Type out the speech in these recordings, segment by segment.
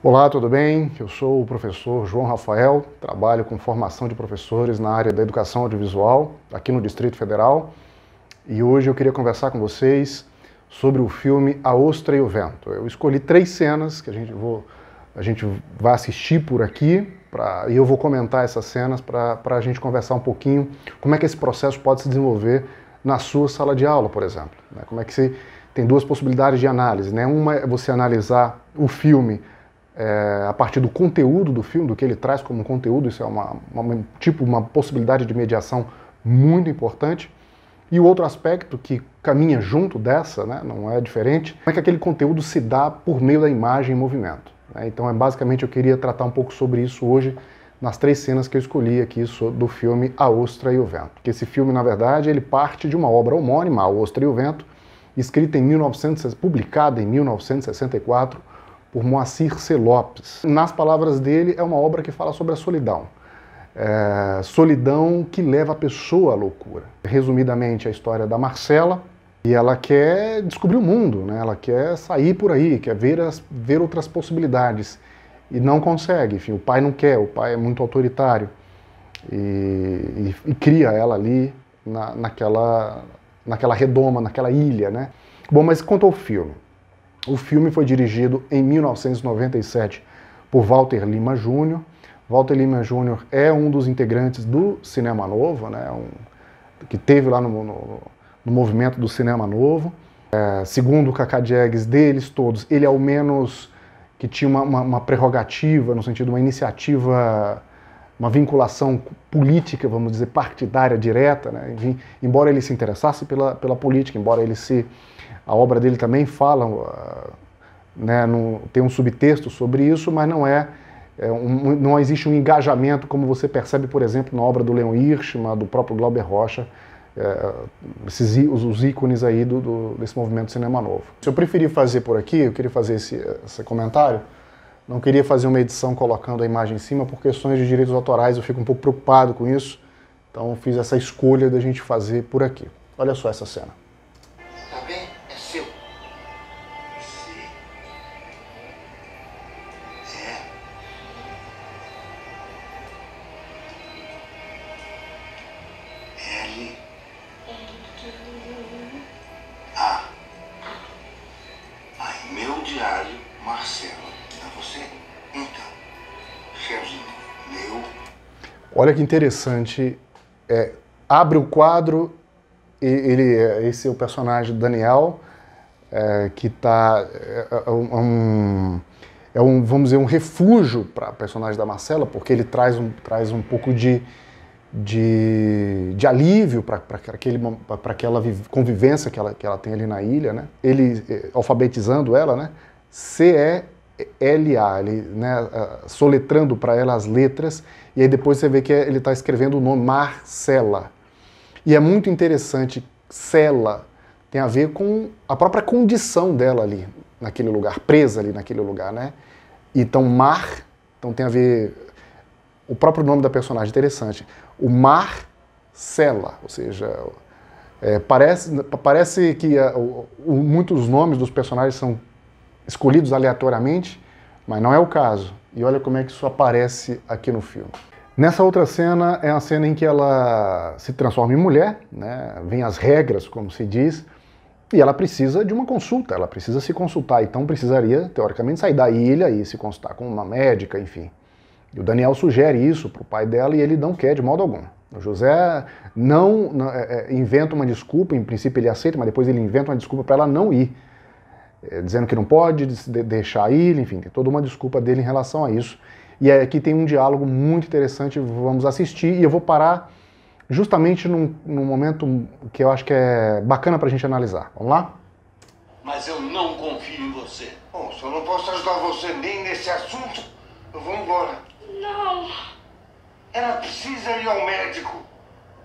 Olá, tudo bem? Eu sou o professor João Rafael, trabalho com formação de professores na área da educação audiovisual aqui no Distrito Federal e hoje eu queria conversar com vocês sobre o filme A Ostra e o Vento. Eu escolhi 3 cenas que a gente vai assistir por aqui e eu vou comentar essas cenas para a gente conversar um pouquinho como é que esse processo pode se desenvolver na sua sala de aula, por exemplo. Como é que você tem 2 possibilidades de análise, né? Uma é você analisar o filme a partir do conteúdo do filme, do que ele traz como conteúdo, isso é uma possibilidade de mediação muito importante. E o outro aspecto que caminha junto dessa, né, não é diferente, é que aquele conteúdo se dá por meio da imagem em movimento. Né? Então, basicamente, eu queria tratar um pouco sobre isso hoje, nas 3 cenas que eu escolhi aqui do filme A Ostra e o Vento. Porque esse filme, na verdade, ele parte de uma obra homônima, A Ostra e o Vento, publicada em 1964, por Moacir C. Lopes. Nas palavras dele, é uma obra que fala sobre a solidão. Solidão que leva a pessoa à loucura. Resumidamente, a história da Marcela, e ela quer descobrir o mundo, né? Ela quer sair por aí, quer ver outras possibilidades, e não consegue. Enfim, o pai não quer, o pai é muito autoritário, e cria ela ali naquela redoma, naquela ilha, né? Bom, mas quanto ao filme? O filme foi dirigido em 1997 por Walter Lima Jr. Walter Lima Jr. é um dos integrantes do Cinema Novo, né, que teve lá no movimento do Cinema Novo. Segundo o Cacá Diegues, deles todos, ele é o menos que tinha uma prerrogativa, no sentido de uma iniciativa, uma vinculação política, vamos dizer, partidária direta, né? Embora ele se interessasse pela política, embora a obra dele também fala, né, tem um subtexto sobre isso, mas não existe um engajamento como você percebe, por exemplo, na obra do Leon Hirschman, do próprio Glauber Rocha, os ícones aí desse movimento Cinema Novo. Se eu preferi fazer por aqui, eu queria fazer esse comentário, não queria fazer uma edição colocando a imagem em cima, por questões de direitos autorais eu fico um pouco preocupado com isso, então fiz essa escolha da gente fazer por aqui. Olha só essa cena. Tá bem? É seu. Sim. L. A. Aí, meu diário, Marcelo. É você? Então. Serginho, meu. Olha que interessante. Abre o quadro. Esse é o personagem do Daniel, que está vamos dizer, um refúgio para a personagem da Marcela, porque ele traz um pouco de alívio para aquela convivência que ela tem ali na ilha, né? Ele alfabetizando ela, né? C-E-L-A, ele, né, soletrando para ela as letras, e aí depois você vê que ele está escrevendo o nome Marcela. E é muito interessante, Cela tem a ver com a própria condição dela ali, naquele lugar, presa ali naquele lugar, né? Então, então tem a ver, o próprio nome da personagem, interessante, o Marcela, ou seja, parece que muitos nomes dos personagens são escolhidos aleatoriamente, mas não é o caso. E olha como é que isso aparece aqui no filme. Nessa outra cena, é a cena em que ela se transforma em mulher, né? Vem as regras, como se diz, e ela precisa de uma consulta, ela precisa se consultar, então precisaria, teoricamente, sair da ilha e se consultar com uma médica, enfim. E o Daniel sugere isso para o pai dela e ele não quer de modo algum. O José inventa uma desculpa, em princípio ele aceita, mas depois ele inventa uma desculpa para ela não ir, dizendo que não pode deixar a ilha, enfim, tem toda uma desculpa dele em relação a isso. E aqui tem um diálogo muito interessante, vamos assistir, e eu vou parar justamente num momento que eu acho que é bacana pra gente analisar. Vamos lá? Mas eu não confio em você. Bom, se eu não posso ajudar você nem nesse assunto, eu vou embora. Não. Ela precisa ir ao médico,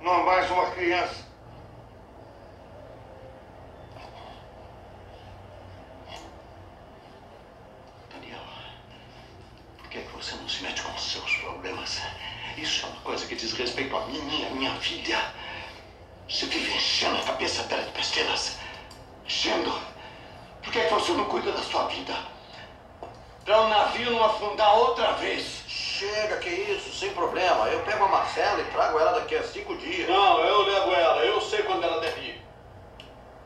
não é mais uma criança. Por que você não se mete com os seus problemas? Isso é uma coisa que diz respeito a mim e a minha filha. Você vive enchendo a cabeça dela de besteiras. Enchendo. Por que você não cuida da sua vida? Pra o navio não afundar outra vez. Chega, que isso, sem problema. Eu pego a Marcela e trago ela daqui a 5 dias. Não, eu levo ela. Eu sei quando ela deve ir.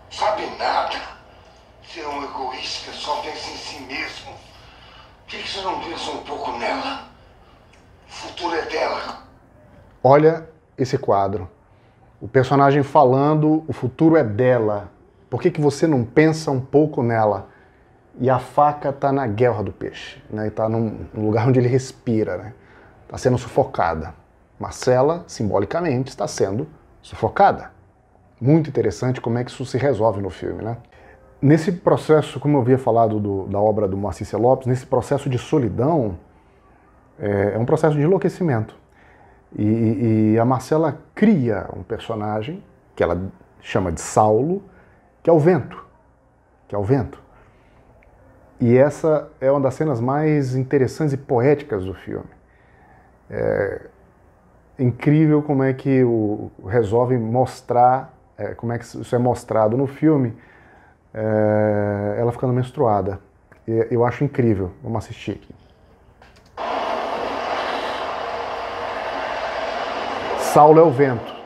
Sabe nada. Você é um egoísta, só pensa em si mesmo. Por que você não pensa um pouco nela? O futuro é dela. Olha esse quadro. O personagem falando, o futuro é dela. Por que você não pensa um pouco nela? E a faca está na guelra do peixe, né? Está num lugar onde ele respira, né? Está sendo sufocada. Marcela, simbolicamente, está sendo sufocada. Muito interessante como é que isso se resolve no filme, né? Nesse processo, como eu havia falado da obra do Moacir Lopes, nesse processo de solidão, é um processo de enlouquecimento. E a Marcela cria um personagem, que ela chama de Saulo, que é o vento. Que é o vento. E essa é uma das cenas mais interessantes e poéticas do filme. É incrível como é que resolve mostrar, como é que isso é mostrado no filme, ela ficando menstruada. Eu acho incrível. Vamos assistir aqui. Saulo é o vento.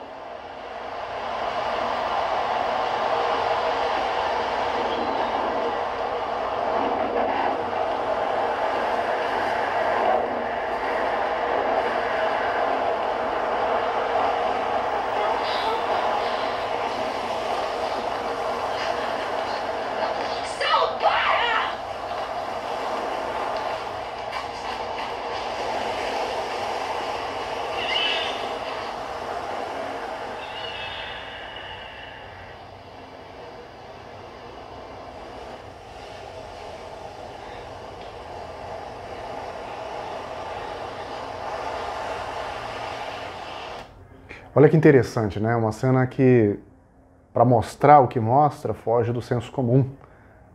Olha que interessante, né? Uma cena que, para mostrar o que mostra, foge do senso comum,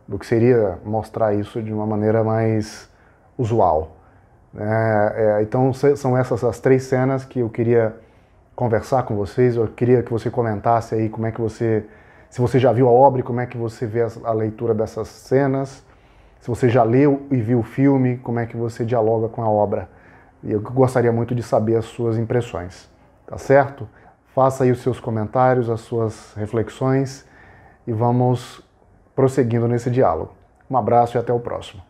do que seria mostrar isso de uma maneira mais usual. Então são essas as 3 cenas que eu queria conversar com vocês. Eu queria que você comentasse aí como é que se você já viu a obra e como é que você vê a leitura dessas cenas, se você já leu e viu o filme, como é que você dialoga com a obra. E eu gostaria muito de saber as suas impressões. Tá certo? Faça aí os seus comentários, as suas reflexões e vamos prosseguindo nesse diálogo. Um abraço e até o próximo.